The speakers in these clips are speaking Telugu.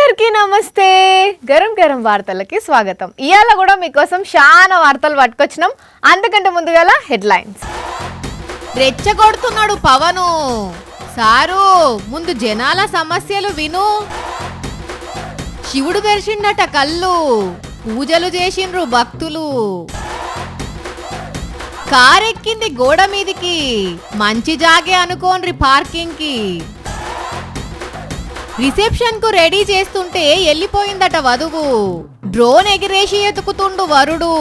అందరికీ నమస్తే. గరం గరం వార్తలకి స్వాగతం. ఇయాల కూడా మీకోసం చాలా వార్తలు పట్టుకొచ్చినాం. అంతకంటే ముందుగా హెడ్లైన్స్. రెచ్చగొడుతున్నాడు పవను సారు, ముందు జనాల సమస్యలు విను. శివుడు తెరిచిండట కళ్ళు, పూజలు చేసిండ్రు భక్తులు. కారెక్కింది గోడ మీదికి, మంచి జాగే అనుకోండ్రి పార్కింగ్ కి. రిసెప్షన్ కు రెడీ చేస్తుంటే వెళ్ళిపోయిందట వధువు, డ్రోన్ ఎగిరేసి ఎతుకుతుండు వరుడు.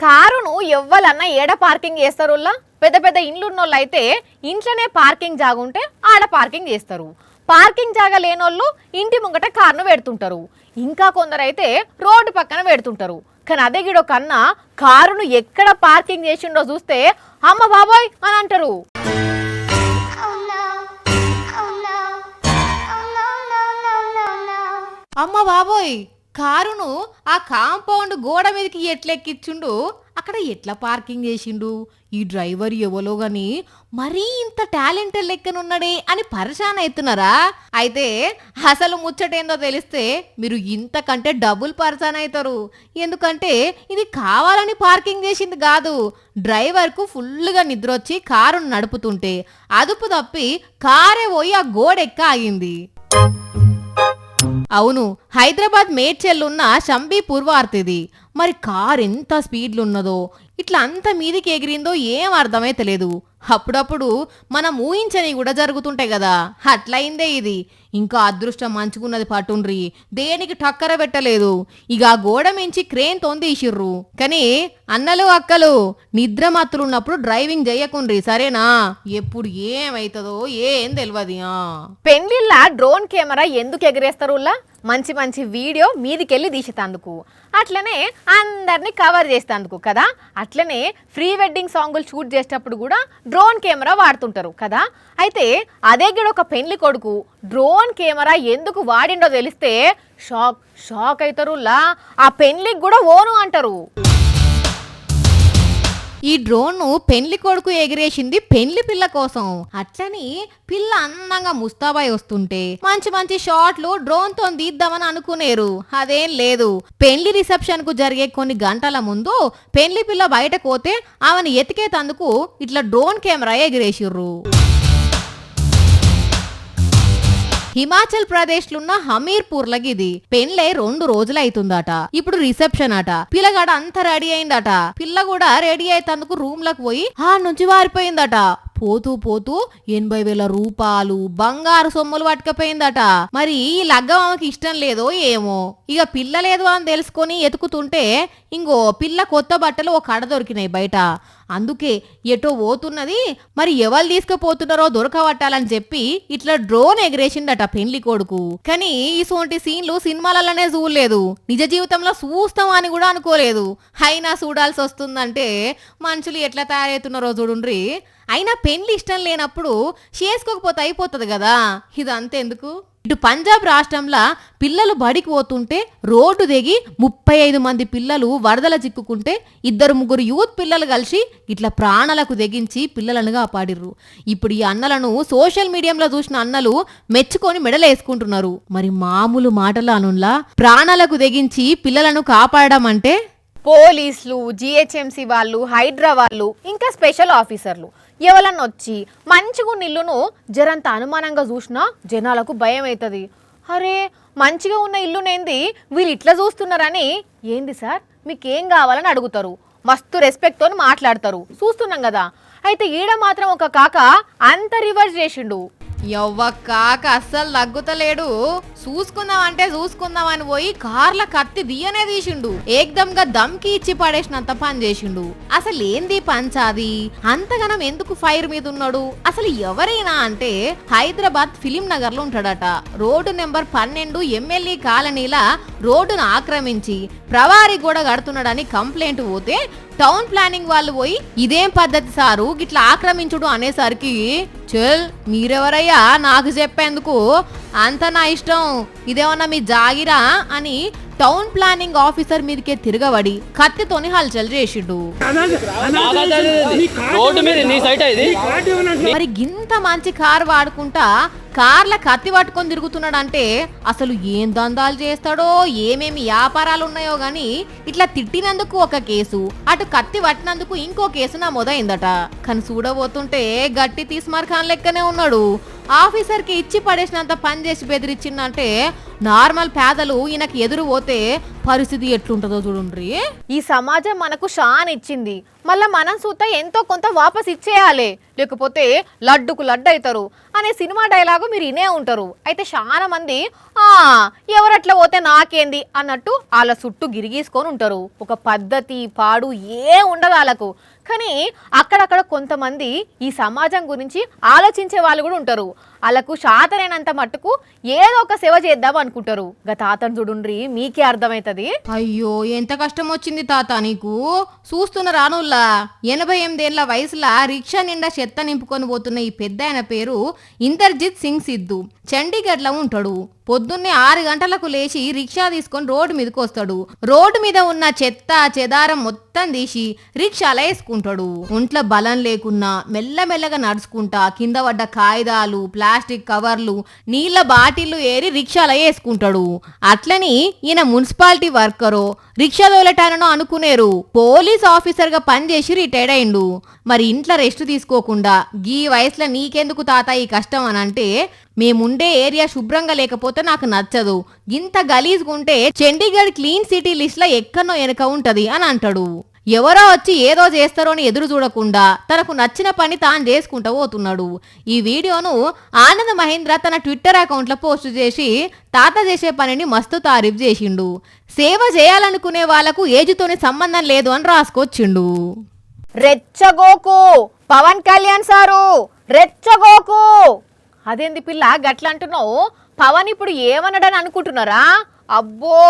కారును ఎవ్వలన్నా ఏడ పార్కింగ్ చేస్తారు? పెద్ద పెద్ద ఇండ్లున్నోళ్ళు అయితే ఇంట్లోనే పార్కింగ్ జాగుంటే ఆడ పార్కింగ్ చేస్తారు. పార్కింగ్ జాగా లేనోళ్ళు ఇంటి ముంగట కారును పెడుతుంటారు. ఇంకా కొందరైతే రోడ్డు పక్కన పెడుతుంటారు. కానీ అదే గిడో కన్నా కారును ఎక్కడ పార్కింగ్ చేసిండో చూస్తే అమ్మ బాబోయ్ అని అంటారు. అమ్మ బాబోయ్, కారును ఆ కాంపౌండ్ గోడ మీదకి ఎట్లెక్కిచ్చిండు, అక్కడ ఎట్లా పార్కింగ్ చేసిండు, ఈ డ్రైవర్ ఎవలో గాని మరీ ఇంత టాలెంటెడ్ లెక్కనున్నాడే అని పరిశాన్ అవుతున్నారా? అయితే అసలు ముచ్చటేందో తెలిస్తే మీరు ఇంతకంటే డబుల్ పరిశాన్ అవుతారు. ఎందుకంటే ఇది కావాలని పార్కింగ్ చేసింది కాదు. డ్రైవర్కు ఫుల్గా నిద్రొచ్చి కారును నడుపుతుంటే అదుపు తప్పి కారే పోయి ఆ గోడెక్క ఆగింది. అవును, హైదరాబాద్ మేడ్చెల్లున్న షంబీపూర్ వార్తిది. మరి కార్ ఎంత స్పీడ్లు ఉన్నదో, ఇట్లా అంత మీదికి ఎగిరిందో ఏం అర్థమే తెలియదు. అప్పుడప్పుడు మనం ఊహించని కూడా జరుగుతుంటాయి కదా, అట్లయిందే ఇది. ఇంకా అదృష్టం మంచుకున్నది పట్టుండ్రి, దేనికి టక్కర పెట్టలేదు. ఇక గోడ మించి క్రేన్ తొందీసిర్రు. కానీ అన్నలు అక్కలు, నిద్ర మత్తులున్నప్పుడు డ్రైవింగ్ చేయకుండ్రి సరేనా? ఎప్పుడు ఏమైతుందో ఏం తెలియదు. పెళ్లిళ్ళ డ్రోన్ కెమెరా ఎందుకు ఎగిరేస్తారు? మంచి మంచి వీడియో మీదికెళ్ళి తీసేందుకు, అట్లనే అందరినీ కవర్ చేసేందుకు కదా. అట్లనే ప్రీ వెడ్డింగ్ సాంగులు షూట్ చేసేటప్పుడు కూడా డ్రోన్ కెమెరా వాడుతుంటారు కదా. అయితే అదే గిడ ఒక పెళ్లి కొడుకు డ్రోన్ కెమెరా ఎందుకు వాడిండో తెలిస్తే షాక్ అవుతారు. ఆ పెళ్లికి కూడా ఓను అంటారు. ఈ డ్రోన్ పెళ్లి కొడుకు ఎగిరేసింది పెళ్లి పిల్ల కోసం. అట్లని పిల్ల అందంగా ముస్తాబాయి వస్తుంటే మంచి మంచి షాట్లు డ్రోన్ తో తీద్దామని అనుకునేరు. అదేం లేదు, పెళ్లి రిసెప్షన్ కు జరిగే కొన్ని గంటల ముందు పెళ్లి పిల్ల బయటకు పోతే ఆమెను ఎతికేతందుకు ఇట్లా డ్రోన్ కెమెరా ఎగిరేసిర్రు. హిమాచల్ ప్రదేశ్ లో ఉన్న హమీర్పూర్ లగిది పెళ్లై 2 రోజులు అవుతుందట. ఇప్పుడు రిసెప్షన్ అట. పిల్లగాడ అంతా రెడీ అయిందట. పిల్ల కూడా రెడీ అయ్యేందుకు రూమ్ లకు పోయి ఆ నుంచి వారిపోయిందట. పోతూ పోతూ 80,000 రూపాయలు బంగారు సొమ్ములు పట్టుకపోయిందట. మరి ఈ లగ్గం ఆమెకి ఇష్టం లేదో ఏమో. ఇక పిల్ల లేదు అని తెలుసుకొని ఎతుకుతుంటే ఇంకో పిల్ల కొత్త బట్టలు ఒక కడ దొరికినాయి బయట. అందుకే ఎటో పోతున్నది, మరి ఎవరు తీసుకుపోతున్నారో దొరకబట్టాలని చెప్పి ఇట్లా డ్రోన్ ఎగిరేసిండట పెళ్లి కొడుకు. కానీ ఇటువంటి సీన్లు సినిమాలలోనే చూడలేదు, నిజ జీవితంలో చూస్తామని కూడా అనుకోలేదు. అయినా చూడాల్సి వస్తుందంటే మనుషులు ఎట్లా తయారవుతున్నారో చూడుండ్రి. అయినా పెళ్లి ఇష్టం లేనప్పుడు చేసుకోకపోతే అయిపోతుంది కదా, ఇదంతెందుకు. ఇటు పంజాబ్ రాష్ట్రంలో పిల్లలు బడికి పోతుంటే రోడ్డు దిగి 35 మంది పిల్లలు వరదల చిక్కుకుంటే 2-3 యూత్ పిల్లలు కలిసి ఇట్లా ప్రాణాలకు తెగించి పిల్లలను కాపాడిర్రు. ఇప్పుడు ఈ అన్నలను సోషల్ మీడియాలో చూసిన అన్నలు మెచ్చుకొని మెడలేసుకుంటున్నారు. మరి మామూలు మాటలు అనులా ప్రాణాలకు తెగించి పిల్లలను కాపాడడం అంటే పోలీసులు, జిహెచ్ఎంసీ వాళ్ళు, హైడ్రా వాళ్ళు, ఇంకా స్పెషల్ ఆఫీసర్లు ఎవరన్నా వచ్చి మంచిగా ఇల్లును జరంత అనుమానంగా చూసినా జనాలకు భయం అవుతుంది. అరే మంచిగా ఉన్న ఇల్లునేంది వీళ్ళు ఇట్లా చూస్తున్నారని, ఏంది సార్ మీకేం కావాలని అడుగుతారు. మస్తు రెస్పెక్ట్తో మాట్లాడతారు, చూస్తున్నాం కదా. అయితే ఈడ మాత్రం ఒక కాక అంత రివర్స్ చేసిండు. ఎవ్వ కాక అస్సలు తగ్గుతలేడు. చూసుకుందామంటే చూసుకుందామని పోయి కార్ల కత్తి దియనే తీసిండు. ఏకదంగా దమ్కి ఇచ్చి పడేసినంత పని చేసిండు. అసలు ఏంది పంచాది, అంతగనం ఎందుకు ఫైర్ మీద ఉన్నాడు? అసలు ఎవరైనా అంటే హైదరాబాద్ ఫిలిం నగర్ లో ఉంటాడట. రోడ్డు నెంబర్ 12 ఎమ్మెల్యే కాలనీల రోడ్డును ఆక్రమించి ప్రవారి కూడా కడుతున్నాడని కంప్లైంట్ పోతే టౌన్ ప్లానింగ్ వాళ్ళు పోయి ఇదేం పద్ధతి సారు గిట్లా ఆక్రమించుడు అనేసరికి, చల్ మీరెవరయ్యా నాకు చెప్పేందుకు, అంత నా ఇష్టం, ఇదేమన్నా మీ జాగిరా అని టౌన్ ప్లానింగ్ ఆఫీసర్ మీదకే తిరగబడి కత్తితోని హల్చల్ చేసిండు. మరి గింత మంచి కార్ వాడుకుంటా కార్ల కత్తి పట్టుకొని తిరుగుతున్నాడంటే అసలు ఏం దందాలు చేస్తాడో ఏమేమి వ్యాపారాలు ఉన్నాయో గాని ఇట్లా తిట్టినందుకు ఒక కేసు, అటు కత్తి పట్టినందుకు ఇంకో కేసు నమోదైందట. కానీ చూడబోతుంటే గట్టి తీస్మార్ ఖాన్ లెక్కనే ఉన్నాడు. ఆఫీసర్ కి ఇచ్చి పడేసినంత పని చేసి బెదిరించిందంటే నార్మల్ పేదలు ఈయనకి ఎదురు పోతే పరిస్థితి ఎట్లుంటుందో చూడండి. ఈ సమాజం మనకు షాన్ ఇచ్చింది, మళ్ళా మనం సూత ఎంతో కొంత వాపస్ ఇచ్చేయాలి, లేకపోతే లడ్డుకు లడ్డు అవుతారు అనే సినిమా డైలాగు మీరు ఇనే ఉంటారు. అయితే చాలా మంది ఎవరట్లా పోతే నాకేంది అన్నట్టు వాళ్ళ చుట్టూ గిరిగీసుకొని ఉంటారు. ఒక పద్ధతి పాడు ఏ ఉండదు వాళ్ళకు. కానీ అక్కడక్కడ కొంతమంది ఈ సమాజం గురించి ఆలోచించే వాళ్ళు కూడా ఉంటారు. వాళ్ళకు శాతరైనంత మట్టుకు ఏదో ఒక సేవ చేద్దాం అనుకుంటారు. తాతను చూడుండ్రి, మీకే అర్థమవుతుంది. అయ్యో ఎంత కష్టం వచ్చింది తాత నీకు. చూస్తున్న రానుల్లా 88 ఏళ్ల వయసులో రిక్షా నిండా చెత్త నింపుకొని పోతున్న ఈ పెద్ద ఆయన పేరు ఇందర్జిత్ సింగ్ సిద్ధు. చండీగఢ్లో ఉంటాడు. పొద్దున్నే 6 గంటలకు లేచి రిక్షా తీసుకొని రోడ్డు మీదకి వస్తాడు. రోడ్డు మీద ఉన్న చెత్త చెదారం మొత్తం తీసి రిక్షాలో వేసుకుంటాడు. ఒంట్లో బలం లేకున్నా మెల్లమెల్లగా నడుచుకుంటా కింద పడ్డ కాగితాలు, ప్లాస్టిక్ కవర్లు, నీళ్ల బాటిళ్లు ఏరి రిక్షాలో వేసుకుంటాడు. అట్లని ఈయన మున్సిపాలిటీ వర్కరో రిక్షా తోలటానో అనుకునేరు. పోలీస్ ఆఫీసర్ గా పనిచేసి రిటైర్డ్ అయిండు. మరి ఇంట్లో రెస్ట్ తీసుకోకుండా గీ వయసులో నీకెందుకు తాత ఈ కష్టం అని అంటే, మేముండే ఏరియా శుభ్రంగా లేకపోతే నాకు నచ్చదు, ఇంత గలీజ్గుంటే చండీగఢ్ క్లీన్ సిటీ లిస్ట్ లో ఎక్కడో వెనక ఉంటది అని అంటాడు. ఎవరో వచ్చి ఏదో చేస్తారో అని ఎదురు చూడకుండా తనకు నచ్చిన పని తాను చేసుకుంటూ పోతున్నాడు. ఈ వీడియోను ఆనంద్ మహేంద్ర తన ట్విట్టర్ అకౌంట్లో పోస్ట్ చేసి తాత చేసే పనిని మస్తు తారీఫ్ చేసిండు. సేవ చేయాలనుకునే వాళ్లకు ఏజ్తోనే సంబంధం లేదు అని రాసుకొచ్చిండు. రెచ్చగోకు పవన్ కళ్యాణ్ సారు, రెచ్చగోకు. అదేంది పిల్ల గట్ల అంటున్నావు? పవన్ ఇప్పుడు ఏమన్నాడని అనుకుంటున్నారా? అబ్బో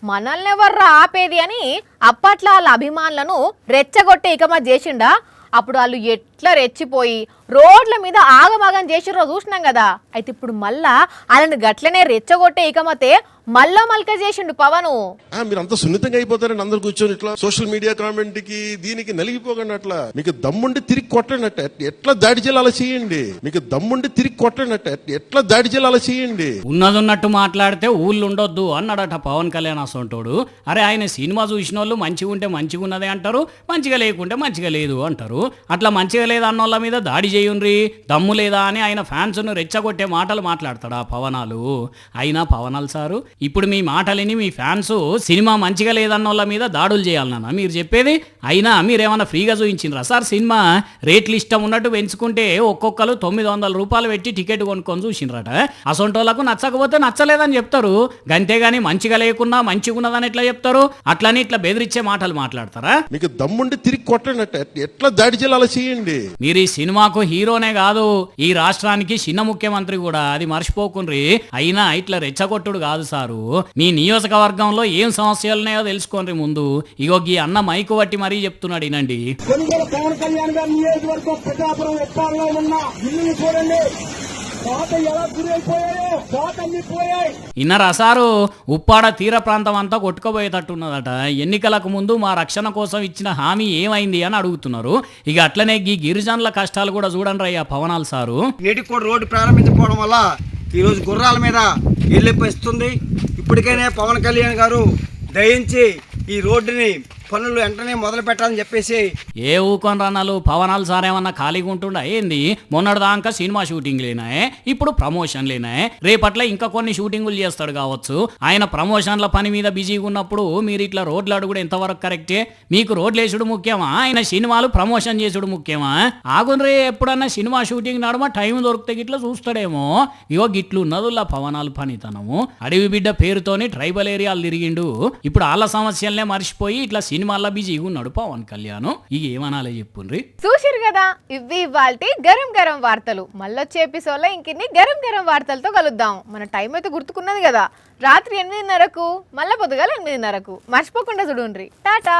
మనల్ని ఎవర్రా ఆపేది అని అప్పట్లో వాళ్ళ అభిమానులను రెచ్చగొట్టే ఇకమా చేసిండా. అప్పుడు వాళ్ళు ఎట్లా రెచ్చిపోయి రోడ్ల మీద ఆగమాగం చేసిర్రో చూసినాం కదా. అయితే ఇప్పుడు మళ్ళా వాళ్ళని గట్లనే రెచ్చగొట్టే ఇకమతే మళ్ళా మల్క చేసిండు పవను. మీరు అంత సున్నితంగా అయిపోతారని అందరు కూర్చొని ఇట్లా సోషల్ మీడియా కామెంట్ కి దీనికి నలిగిపోకండి. అట్లా మీకు దమ్ముండి తిరిగి కొట్టండి. ఎట్లా దాడి చేయాలి అలా చేయండి. మీకు దమ్ముండి తిరిగి కొట్టండి. ఎట్లా దాడి చేయాలి అలా చేయండి. ఉన్నదున్నట్టు మాట్లాడితే ఊళ్ళు ఉండొద్దు అన్నాడట పవన్ కళ్యాణ్ అసంటోడు. అరే ఆయన సినిమా చూసిన వాళ్ళు మంచిగా ఉంటే మంచిగా ఉన్నదే అంటారు, మంచిగా లేకుంటే మంచిగా లేదు అంటారు. అట్లా మంచిగా లేదు అన్నోళ్ళ మీద దాడి చేయుండ్రి, దమ్ము లేదా అని ఆయన ఫ్యాన్స్ ను రెచ్చగొట్టే మాటలు మాట్లాడతాడా పవనాలు? అయినా పవనాలు సారు, ఇప్పుడు మీ మాటలని మీ ఫ్యాన్స్ సినిమా మంచిగా లేదన్నోళ్ళ మీద దాడులు చేయాలన్నా మీరు చెప్పేది? అయినా మీరేమన్నా ఫ్రీగా చూపించిండ్రా సార్? సినిమా రేట్లు ఇష్టం ఉన్నట్టు పెంచుకుంటే ఒక్కొక్కరు 900 రూపాయలు పెట్టి టికెట్ కొనుక్కొని చూసిండ్రట. అసొంటోళ్ళకు నచ్చకపోతే నచ్చలేదని చెప్తారు, గంతేగాని మంచిగా లేకున్నా మంచిగా ఉన్నదని ఎట్లా చెప్తారు? అట్లని ఇట్లా బెదిరించే మాటలు మాట్లాడతారా? మీకు దమ్ముండి తిరిగి కొట్టండి. ఎట్లా దాడి చేయాలి అలా చేయండి. మీరు ఈ సినిమాకు హీరోనే కాదు, ఈ రాష్ట్రానికి చిన్న ముఖ్యమంత్రి కూడా, అది మర్చిపోకుండ్రి. అయినా ఇట్లా రెచ్చగొట్టుడు కాదు సారు. మీ నియోజకవర్గంలో ఏం సమస్యలున్నాయో తెలుసుకోండి ముందు. ఇగో ఈ అన్న మైకు పట్టి మరీ చెప్తున్నాడు, వినండి. పవన్ కళ్యాణ్ గారి నియోజకవర్గం పిఠాపురం ఉప్పాడలో ఉన్న ఇల్లు చూడండి, ఇన్నరా సారు? ఉప్పాడ తీర ప్రాంతం అంతా కొట్టుకుపోయేటట్టున్నదట. ఎన్నికలకు ముందు మా రక్షణ కోసం ఇచ్చిన హామీ ఏమైంది అని అడుగుతున్నారు. ఇక అట్లనే ఈ గిరిజనుల కష్టాలు కూడా చూడండి అయ్యా పవనాలు సారు. ఏటికోట రోడ్డు ప్రారంభించకపోవడం వల్ల ఈరోజు గుర్రాల మీద వెళ్ళిపోయిస్తుంది. ఇప్పటికైనా పవన్ కళ్యాణ్ గారు దయించి ఈ రోడ్డుని పనులు వెంటనే మొదలు పెట్టాలని చెప్పేసి. ఏ ఊకొని రన్నాలు పవనాలు సార్ ఏమన్నా ఖాళీగా ఉంటుండ ఏంది? మొన్నటిదాకా సినిమా షూటింగ్ లేనాయే, ఇప్పుడు ప్రమోషన్ లేనాయే, రేపట్ల ఇంకా కొన్ని షూటింగులు చేస్తాడు కావచ్చు. ఆయన ప్రమోషన్ల పని మీద బిజీగా ఉన్నప్పుడు మీరు ఇట్లా రోడ్లు అడుగుడు ఎంతవరకు కరెక్టే? మీకు రోడ్లు వేసుడు ముఖ్యమా, ఆయన సినిమాలు ప్రమోషన్ చేసుడు ముఖ్యమా? ఆగుండ్రే, ఎప్పుడన్నా సినిమా షూటింగ్ నడమ టైం దొరికితే గిట్లా చూస్తాడేమో. ఇగో గిట్లు ఉన్నదుల్లా పవనాలు పనితనము. అడవి బిడ్డ పేరుతోని ట్రైబల్ ఏరియాలు తిరిగిండు. ఇప్పుడు వాళ్ళ సమస్యలనే మర్చిపోయి ఇట్లా సినిమాల్లో బిజీగా ఉన్నాడు పవన్ కళ్యాణ్. ఇక ఏమనాలే చెప్పుండ్రి. చూసిరు కదా, ఇవి ఇవాల్టి గరం గరం వార్తలు. మళ్ళొచ్చే ఎపిసోడ్లో ఇంకిన్ని గరం గరం వార్తలతో కలుద్దాం. మన టైం అయితే గుర్తుకున్నది కదా, రాత్రి 8:30కు, మళ్ళా పొద్దుగాల 8:30కు. మర్చిపోకుండా చూడుండ్రి. టాటా.